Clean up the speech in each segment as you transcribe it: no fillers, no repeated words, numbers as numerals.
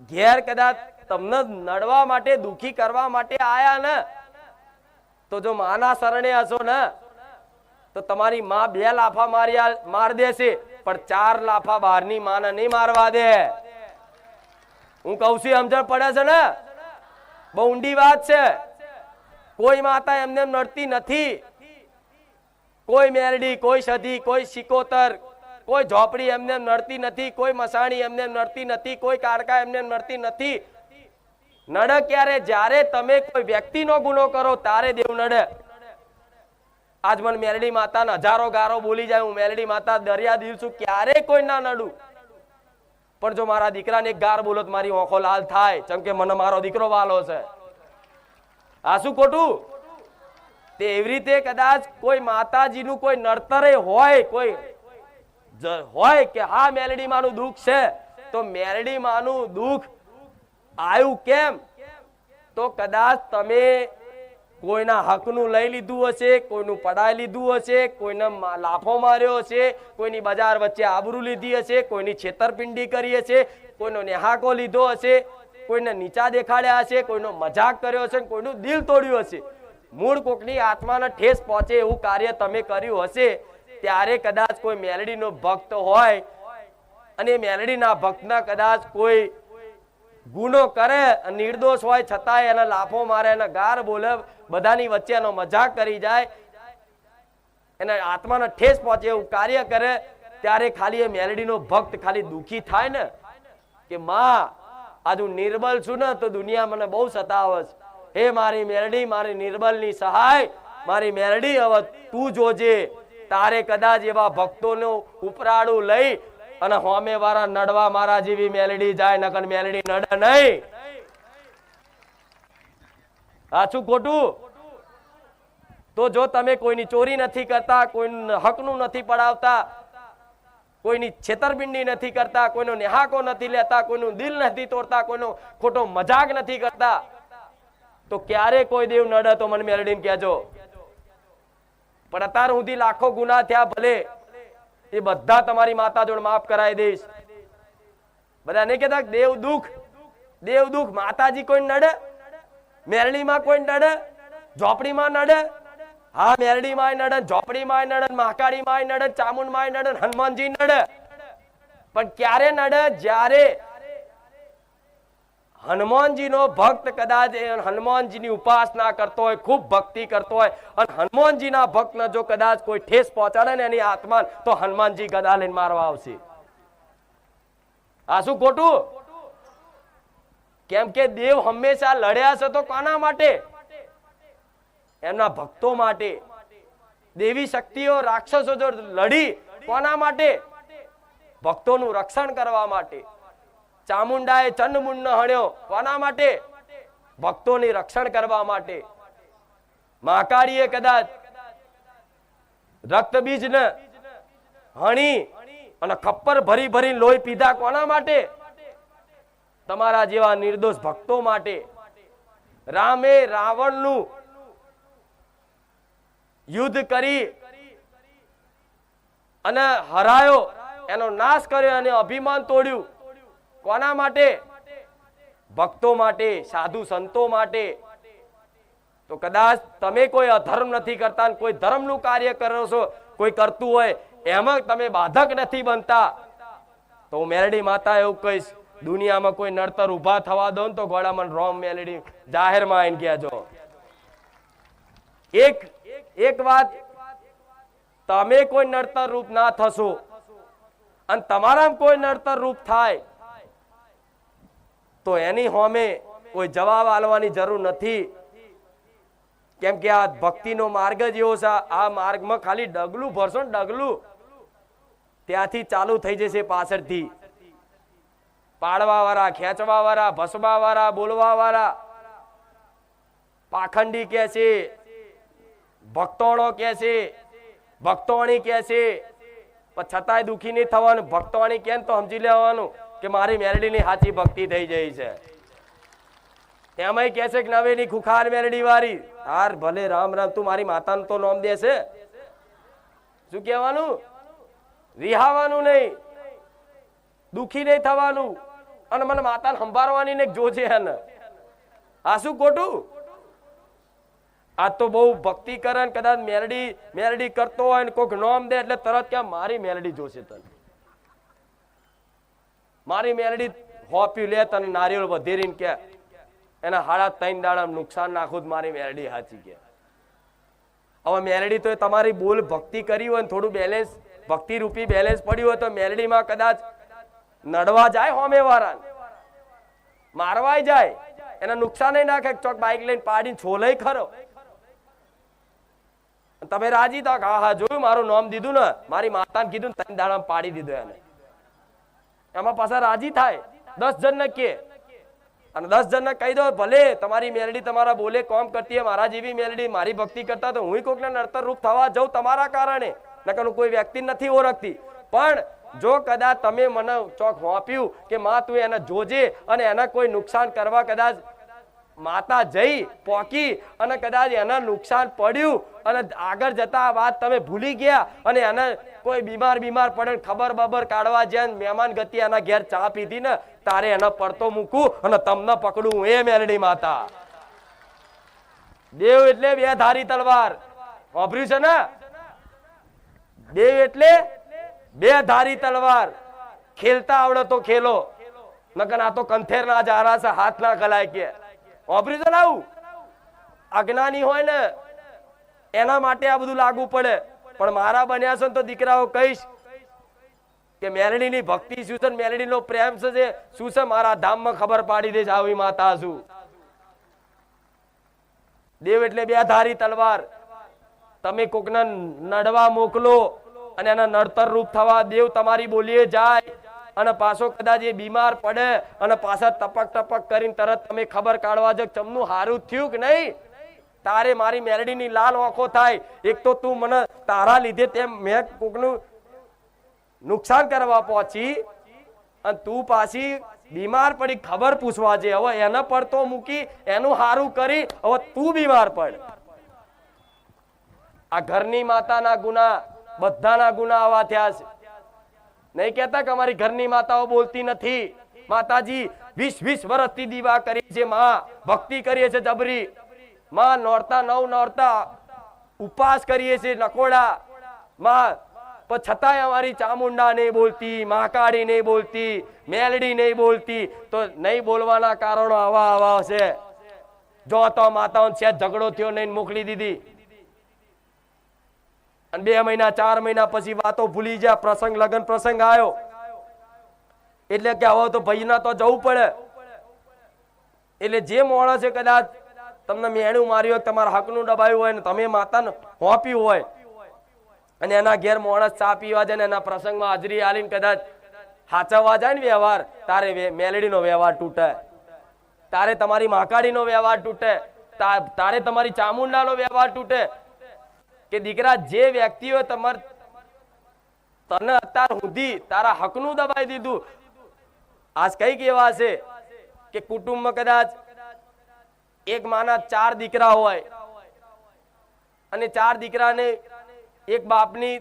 ઘેર કદાચ તમને નડવા માટે દુખી કરવા માટે આયા ને તો જો માના શરણે હશો ને તો તમારી માં 2 લાફા માર દેશે પણ 4 લાફા બહારની માને નહીં મારવા દે. હું કહું છું સમજણ પડે છે ને? બહુ ઊંડી વાત છે. કોઈ માતા એમને નડતી નથી. કોઈ મેરડી, કોઈ સધી, કોઈ સિકોતર, કોઈ ઝોપડી એમને નડતી નથી. કોઈ મસાણી એમને નડતી નથી. કોઈ કારકા એમને નડતી નથી. નડે ક્યારે? જ્યારે તમે કોઈ વ્યક્તિનો ગુનો કરો તારે દેવ નડે. આજ મને મેરડી માતાને હજારો ગારો બોલી જાય, હું મેરડી માતા દરિયા દિલ છું, ક્યારે કોઈ ના નડું. પણ જો મારા દીકરાને એક ગાર બોલો તો મારી આંખો લાલ થાય, જેમ કે મને મારો દીકરો વાલો છે. આ શું ખોટું? તે એવી રીતે કદાચ કોઈ માતાજીનું કોઈ નડતરે હોય, કોઈ હોય કે હા મેલડી માનું દુઃખ છે, તો મેલડી માનું દુઃખ આવ્યું કેમ? તો કદાચ તમે કોઈના હકનું લઈ લીધું હશે, કોઈનું પડાઈ લીધું હશે, કોઈને લાફો માર્યો હશે, કોઈની બજાર વચ્ચે આબરૂ લીધી હશે, કોઈની છેતરપિંડી કરી હશે, કોઈનો નેહાકો લીધો હશે, કોઈને નીચા દેખાડ્યા હશે, કોઈનો મજાક કર્યો હશે, કોઈનું દિલ તોડ્યું હશે. મૂળ કોકની આત્માને ઠેસ પહોંચે એવું કાર્ય તમે કર્યું હશે. ત્યારે કદાચ કોઈ મેલડીનો ભક્ત હોય અને મેલડીના ભક્તના કદાચ કોઈ ગુનો કરે, નિર્દોષ હોય છતાંય એને લાફો મારે, એને ગાર બોલે, બધાની વચ્ચે એનો મજાક કરી જાય, એના આત્માને ઠેસ પહોંચે એવું કાર્ય કરે, ત્યારે ખાલી એ મેલડીનો ભક્ત ખાલી દુખી થાય ને કે માં આજ હું નિર્બલ છું ને તો દુનિયા મને બહુ સતાવે છે. હે મારી મેલડી, મારી નિર્બલની સહાય, મારી મેલડી હવે તું જોજે. તારે કદાચ એવા ભક્તોનું ઉપરાડું લઈ અને હોમે વાળા નડવા મારા જેવી મેલડી જાય, નકર મેલડી નડે નહીં. સાચું ખોટું? તો જો તમે કોઈની ચોરી નથી કરતા, કોઈનું હકનું નથી પડાવતા, કોઈની છેતરપિંડી નથી કરતા, કોઈનો નેહાકો નથી લેતા, કોઈનું દિલ નથી તોડતા, કોઈનો ખોટો મજાક નથી કરતા, તો ક્યારે કોઈ દેવ નડે તો મને મેલડીને કહેજો. પણ અત્યાર સુધી લાખો ગુના થયા, ભલે એ બધા તમારી માતા જોડે માફ કરાવી દઈશ. બધા નહીં કહેતા દેવ દુઃખ, દેવ દુઃખ. માતાજી કોઈ નડે? મેરડીમાં કોઈ નડે? ઝોપડીમાં નડે? હા, મેરડીમાં નડે, ઝોપડીમાં નડે, મહાકાળીમાં નડે, ચામુંડમાં નડે, હનુમાનજી નડે. પણ ક્યારે નડે? જ્યારે હનુમાનજીનો ભક્ત કદાચ હનુમાનજીની ઉપાસના કરતો હોય, ખૂબ ભક્તિ કરતો હોય, અને હનુમાનજીના ભક્તને જો કદાચ કોઈ ઠેસ પહોંચાડે ને એની આત્મા, તો હનુમાનજી ગદા લઈને મારવા આવશે. આ શું ખોટું? કેમ કે દેવ હંમેશા લડ્યા છે તો કોના માટે? એમના ભક્તો માટે. દેવી શક્તિઓ રાક્ષસો જો લડી કોના માટે? ભક્તોનું રક્ષણ કરવા માટે. ચામુંડાએ ચંડમુંડ હણ્યો કોના માટે? ભક્તોની રક્ષણ કરવા માટે. મહાકાળીએ કદાચ રક્તબીજને હણી અને ખપ્પર ભરી ભરી લોહી પીધા કોના માટે? તમારા જેવા નિર્દોષ ભક્તો માટે. રામે રાવણનું યુદ્ધ કરી અને હરાયો, એનો નાશ કર્યો અને અભિમાન તોડ્યું કોના માટે? ભક્તો માટે, સાધુ સંતો માટે. તો કદાચ તમે કોઈ અધર્મ નથી કરતા, કોઈ ધર્મનું કાર્ય કરો છો, કોઈ કરતું હોય એમાં તમે બાધક નથી બનતા, તો મેલડી માતા એવું કહીશ, દુનિયામાં કોઈ નડતર ઉભા થવા દો ને તો ગોળામાં રોમ મેલડી જાહેરમાં આવીને કહેજો. એક વાત, તમે કોઈ નડતર રૂપ ના થશો અને તમારામાં કોઈ નડતર રૂપ થાય તો એની સામે કોઈ જવાબ આલવાની જરૂર નથી. કેમ કે આ ભક્તિનો માર્ગ જ એવો છે. આ માર્ગમાં ખાલી ડગલું ભરશો ને ડગલું, ત્યાંથી ચાલુ થઈ જશે પાછળથી. પાડવા વાળા, ખેંચવા વાળા, ભસવા વાળા, બોલવા વાળા, પાખંડી કે છે, ભક્તોણો કે છે, ભક્તોણી કે છે, પણ છતાંય દુખી નહીં થવાનું. ભક્તોણી કેમ તો સમજી લેવાનું કે મારી મેલડીની સાચી ભક્તિ થઈ જઈ છે. એમાંય કે છે કે નવેની ખુખાર મેલડી વાળી. હાર ભલે રામ રામ, તું મારી માતાનું તો નામ દેશે. શું કહેવાનું? રિહાવાનું નહીં, દુખી નહીં થવાનું, અને મને માતાને સંભાળવાની ને જોજે એને. આ શું ખોટું? આ તો બહુ ભક્તિ કરે ને કદાચ મેલડી કરતો હોય ને કોઈક નામ દે એટલે તરત કે મારી મેલડી જોશે તને, મારી મેલડી હોપ્યું લે તને નારિયેળ વધેરીને કે એના 3.5 દાડા નુકસાન નાખું મારી મેલડી સાચી કે. હવે મેલડી તો તમારી બોલ ભક્તિ કરી હોય ને થોડું બેલેન્સ ભક્તિ રૂપી બેલેન્સ પડ્યું હોય તો મેલડીમાં કદાચ નડવા જાય, હોમે વાળા મારવાય જાય, એના નુકસાન નાખે. ચોક બાઇક લઈને પાડીને છોલે ખરો. તમે રાજી થા, હા હા જોયું મારું નામ દીધું ને, મારી માતાને કીધું ને 3 દાડા પાડી દીધો એને. એમાં પાછા રાજી થાય. 10 જણ ને કે અને 10 જણ ને કહી દો ભલે તમારી મેલડી તમારા બોલે કોમ કરતી હોય, મારા જેવી મેલડી મારી ભક્તિ કરતા તો હું કોઈકને નડતર રૂપ થવા જાઉં તમારા કારણે, નકર કોઈ વ્યક્તિ નથી ઓળખતી. પણ જો કદાચ તમે મને ચોક હોપ્યું કે માં તું એને જોજે અને એના કોઈ નુકસાન કરવા કદાચ માતા જઈ પોકી અને કદાચ એના નુકસાન પડ્યું અને આગળ જતા વાત તમે ભૂલી ગયા અને એને કોઈ બીમાર પડે ખબર બબર કાઢવા જ્યાં મહેમાન ગતિ એના ઘેર ચા પીધી ને તારે એના પડતો મૂકું અને તમને પકડું. એ મેલડી માતા દેવ એટલે 2 ધારી તલવાર. વાપર્યું છે ને? દેવ એટલે 2 ધારી તલવાર. ખેલતા આવડે તો ખેલો, નકર આ તો કંથેર ના જારા છે, હાથ ના ખલાય કે. વાપર્યું છે ને? આવું અજ્ઞાની હોય ને એના માટે આ બધું લાગુ પડે. પણ મારા બન્યા છે તો દીકરાઓ કહીશ કે મેલડી ની ભક્તિ શું છે, મેલડી નો પ્રેમ છે શું છે, મારા ધામમાં ખબર પાડી દે આવી માતા શું. દેવ એટલે 2 ધારી તલવાર. તમે કોકને નડવા મોકલો અને એના નડતર રૂપ થવા દેવ તમારી બોલીએ જાય અને પાછો કદાચ એ બીમાર પડે અને પાછા ટપક કરીને તરત તમે ખબર કાઢવા જો ચમનું હારું થયું કે નહીં, તારે મારી મેલડીની લાલ આંખો થાય. એક તો તું મને તારા લીધે તેમ મેં કોકનું નુકસાન કરવા પહોંચી અને તું પાછી બીમાર પડી ખબર પૂછવા જે. હવે એને પડતો મૂકી એનું હારું કરી હવે તું બીમાર પડ. આ ઘરની માતાના ગુના બધાના ગુના આવા થયા છે. નહીં કહેતા કે અમારી ઘરની માતાઓ બોલતી નથી. માતાજી 20 વર્ષથી દીવા કરી છે, માં ભક્તિ કરીએ છે જબરી, માં નોરતા 9 નોરતા ઉપવાસ કરીએ છે નકોડા માં, પણ છતાંય અમારી ચામુંડા નહીં બોલતી, મહાકાળી નહીં બોલતી, મેલડી નહીં બોલતી. તો નહીં બોલવાના કારણો આવા છે. જો તો માતાઓ છે ઝઘડો થયો નહીં મોકલી દીધી અને 2 મહિના 4 મહિના પછી વાતો ભૂલી ગયા. પ્રસંગ લગન પ્રસંગ આવ્યો એટલે કે હવે તો ભાઈના તો જવું પડે. એટલે જે માણસ છે કદાચ તમને મેણું માર્યું હોય, તમારા હકનું દબાયું હોય ને તમે માતાને હોપ્યું હોય અને એના ઘેર માણસ ચા પીવા જાય ને એના પ્રસંગમાં હાજરી આલીને કદાચ હાચવવા જાય ને વ્યવહાર, તારે મેલડીનો વ્યવહાર તૂટે, તારે તમારી મહાકાળીનો વ્યવહાર તૂટે, તારે તમારી ચામુંડાનો વ્યવહાર તૂટે. કે દીકરા જે વ્યક્તિઓ તને અત્યાર સુધી તારા હકનું દબાઈ દીધું, આજ કઈક એવા છે કે કુટુંબમાં કદાચ એક માના 4 દીકરા હોય અને 4 દીકરાને એક બાપની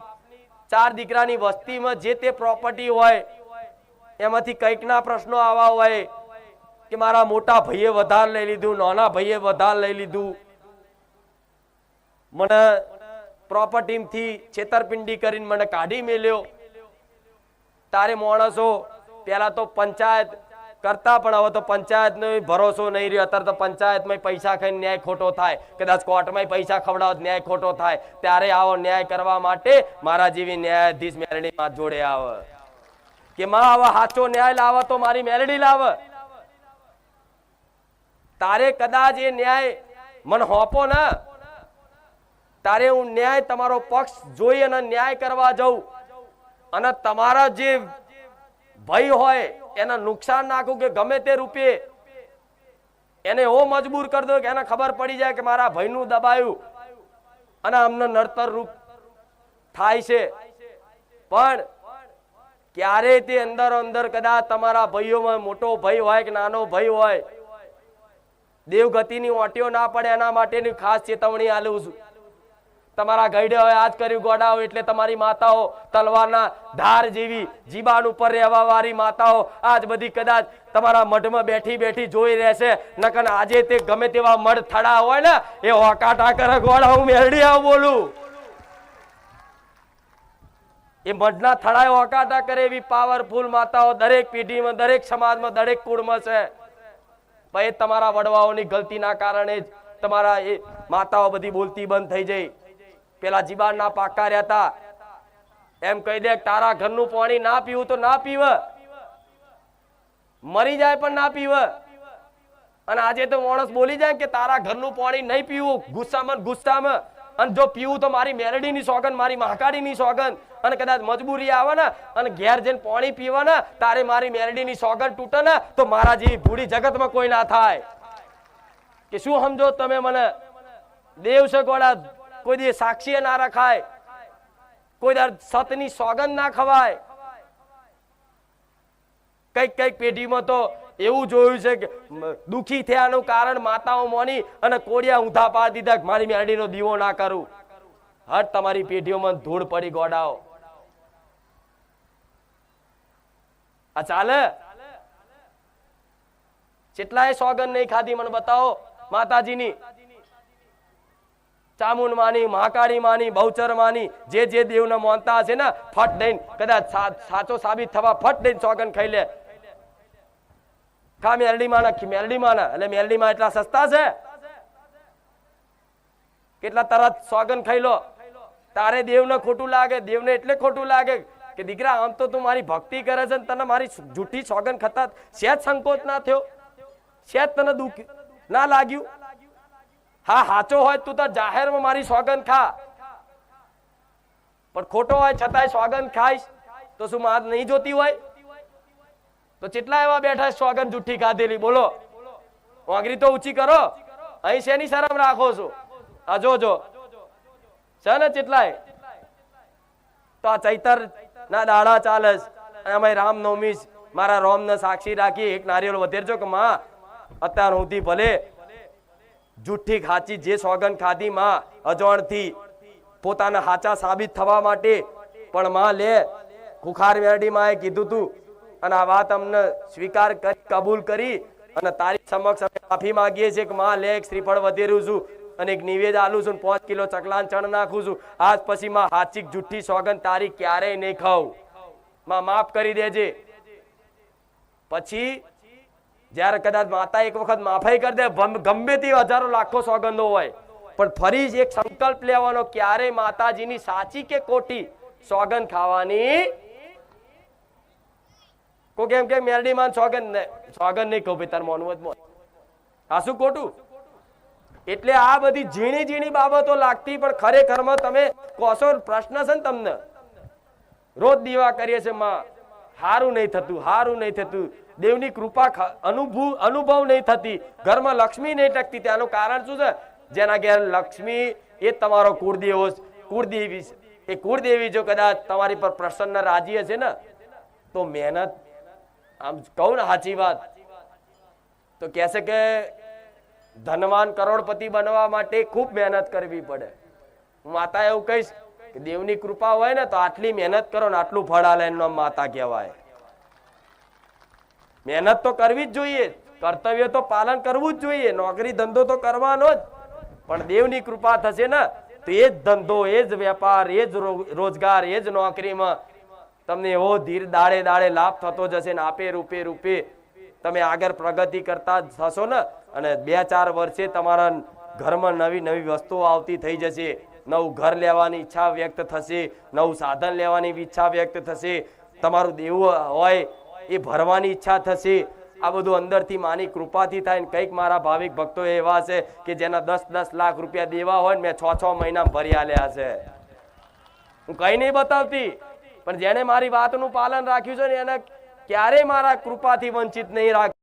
4 દીકરાની વસ્તીમાં જે તે પ્રોપર્ટી હોય એમાંથી કઈકના પ્રશ્નો આવા હોય કે મારા મોટા ભાઈએ વધારે લઈ લીધું, નાના ભાઈએ વધારે લઈ લીધું, મને પ્રોપર્ટીથી છેતરપિંડી કરીને મને કાઢી મેલ્યો. તારે માણસો પેલા તો પંચાયત કરતા પણ હવે તો પંચાયતનો ભરોસો નહીં રહ્યો. અત્યારે તો પંચાયતમાં પૈસા ખાઈને ન્યાય ખોટો થાય, કદાચ કોર્ટમાં પૈસા ખવડાવો ન્યાય ખોટો થાય. ત્યારે આવો ન્યાય કરવા માટે મારા જેવી ન્યાયાધીશ મેલડી માં જોડે આવે કે માં આવા સાચો ન્યાય લાવે તો મારી મેલડી લાવે. તારે કદાચ એ ન્યાય મને હોપો ને તારે હું ન્યાય તમારો પક્ષ જોઈ અને ન્યાય કરવા જાઉં અને તમારા જે ભાઈ હોય એને નુકસાન નાખું કે ગમે તે રૂપે એને એવો મજબૂર કરી દો કે એને ખબર પડી જાય કે મારા ભાઈનું દબાયું અને અમને નડતર રૂપ થાય છે. પણ ક્યારે તે અંદર કદાચ તમારા ભાઈઓમાં મોટો ભાઈ હોય કે નાનો ભાઈ હોય દેવગતિની ઓટીઓ ના પડે એના માટેની ખાસ ચેતવણી આલું છું. તમારા ગઈડે હોય આજ કર્યું ગોડાઓ એટલે તમારી માતાઓ તલવારના ધાર જેવી જીબાન ઉપર રહેવા વાળી માતાઓ આજ બધી કદાચ તમારા મઢમાં બેઠી બેઠી જોઈ રહેશે. નકર આજે તે ગમે તેવા મઢ થડા હોય ને એ હોકાટા કરે ગોડા હું મેરડી આવ બોલું. એ મઢના થડાએ હોકાટા કરે એવી પાવરફુલ માતાઓ દરેક પેઢીમાં, દરેક સમાજમાં, દરેક કુળમાં છે. ભાઈ તમારા વડવાઓની ગલતીના કારણે જ તમારા એ માતાઓ બધી બોલતી બંધ થઈ જઈ. પેલા જીબાનના પાકા રહેતા એમ કહી દે તારા ઘરનું પાણી ના પીવું તો ના પીવ, મરી જાય પણ ના પીવ. અને આજે તો માણસ બોલી જાય કે તારા ઘરનું પાણી નહીં પીવું ગુસ્સામાં, અને જો પીવું તો મારી મેરડીની સોગન, મારી મહાકાળીની સોગન. અને કદાચ મજબૂરી આવે ને અને ઘેર જઈને પાણી પીવા ને તારે મારી મેરડીની સોગન તૂટે ને તો મારા જેવી ભૂડી જગતમાં કોઈ ના થાય. કે શું સમજો તમે મને? દેવ છે ગોળા, કોઈ દી સાક્ષી ના રખાય, કોઈ દર સતની સોગંદ ના ખવાય. કઈક પેઢીમાં તો એવું જોયું છે કે દુખી થયાનું કારણ માતાઓ મોની અને કોડિયા ઊંધા પાડી દીધા કે મારી મેરડીનો દીવો ના કરું. હટ તમારી પેઢીઓમાં ધૂળ પડી ગોડાઓ. આ ચાલે? કેટલાય સોગંદ નહીં ખાધી મને બતાવો માતાજીની, ચામુંડ માની, મહાકાળી માની, બહુચર માની, જે જે દેવને માનતા હશે ને ફટ દઈને કદાચ સાચો સાબિત થવા ફટ દઈને સોગન ખાઈ લે. ખા મેરડી માના, મેરડી માના એટલે મેરડી માં એટલા સસ્તા છે? કેટલા તરત સોગન ખાઈ લો. તારે દેવને ખોટું લાગે, દેવને એટલે ખોટું લાગે કે દીકરા આમ તો તું મારી ભક્તિ કરે છે, તને મારી જૂઠી સોગન ખતા સેજ સંકોચ ના થયો, સેજ તને દુઃખ ના લાગ્યું? હા સાચો હોય તું તો જાહેરમાં મારી સોગન ખા, પણ ખોટો હોય છતાંય સોગન ખાઈશ તો શું માર નહીં જોતી હોય? તો કેટલા એવા બેઠા સોગન જુઠ્ઠી ખાધેલી, બોલો વાંગરી તો ઊંચી કરો. અહીં શેની શરમ રાખો છો? આ જોજો છે ને કેટલાય. તો આ ચૈતર ના દાડા ચાલે અમે રામનવમી મારા રોમ ને સાક્ષી રાખી એક નારિયેળ વધેરજો કે માં અત્યાર સુધી ભલે જુઠ્ઠી ખાચી જે સોગન ખાધી માં અજોણથી પોતાના હાચા સાબિત થવા માટે, પણ માં લે ખુખાર મેરડી માં કીધું તું અને આ વાત અમને સ્વીકાર કરી, કબૂલ કરી અને તારી સમક્ષ અમે માફી માંગીએ છીએ કે માં લે એક શ્રીફળ વધેરું છું અને એક નિવેદ આલું છું, 5 કિલો ચકલાન ચણ નાખું છું. આજ પછી માં હાચી જુઠ્ઠી સોગન તારી ક્યારેય નહીં ખાવ, માં માફ કરી દેજે. પછી જયારે કદાચ માતા એક વખત માફાઈ કરી દે, ગમે તે હજારો લાખો સોગંદો હોય, પણ ફરી એક સંકલ્પ લેવાનો ક્યારે માતાજીની સાચી કે ખોટી સોગંદ ખાવાની. કોઈ કેમ કે મેરડી માં સોગંદ નહીં કહું ભાઈ તાર મોનવત આ શું ખોટું? એટલે આ બધી ઝીણી ઝીણી બાબતો લાગતી પણ ખરેખરમાં તમે કોશો પ્રશ્ન છે ને તમને રોજ દીવા કરીએ છે માં હારું નહીં થતું, હારું નહીં થતું, દેવની કૃપા અનુભવ નહીં થતી, ઘરમાં લક્ષ્મી નહીં ટકતી. તેનું કારણ શું છે? જેના ઘેર લક્ષ્મી એ તમારો કુળદેવો, કુળદેવી છે. એ કુળદેવી જો કદાચ તમારી પર પ્રસન્ન રાજી હશે ને તો મહેનત, આમ કહું ને સાચી વાત, તો કહેશે કે ધનવાન કરોડપતિ બનવા માટે ખૂબ મહેનત કરવી પડે. હું માતા એવું કહીશ કે દેવની કૃપા હોય ને તો આટલી મહેનત કરો ને આટલું ફળ આલે એનું માતા કહેવાય. મહેનત તો કરવી જ જોઈએ, કર્તવ્ય તો પાલન કરવું જ જોઈએ, નોકરી ધંધો તો કરવાનો જ, પણ દેવની કૃપા થશે ને તો એ જ ધંધો, એ જ વેપાર, એ જ રોજગાર, એ જ નોકરીમાં તમને એવો ધીર દાડે દાડે લાભ થતો જશે ને આપે રૂપે રૂપે તમે આગળ પ્રગતિ કરતા થશો ને. અને 2-4 વર્ષે તમારા ઘરમાં નવી નવી વસ્તુઓ આવતી થઈ જશે, નવું ઘર લેવાની ઈચ્છા વ્યક્ત થશે, નવું સાધન લેવાની ઈચ્છા વ્યક્ત થશે, તમારું દેવું હોય એ ભરવાની ઈચ્છા થશે. આ બધું અંદરથી માની કૃપાથી થાય ને કંઈક મારા ભાવિક ભક્તો એવા છે કે જેના 10-10 લાખ રૂપિયા દેવા હોય ને મેં 6-6 મહિના ભરી આલ્યા છે. હું કઈ નહીં બતાવતી, પણ જેને મારી વાતનું પાલન રાખ્યું છે ને એને ક્યારે મારા કૃપાથી વંચિત નહીં રાખ.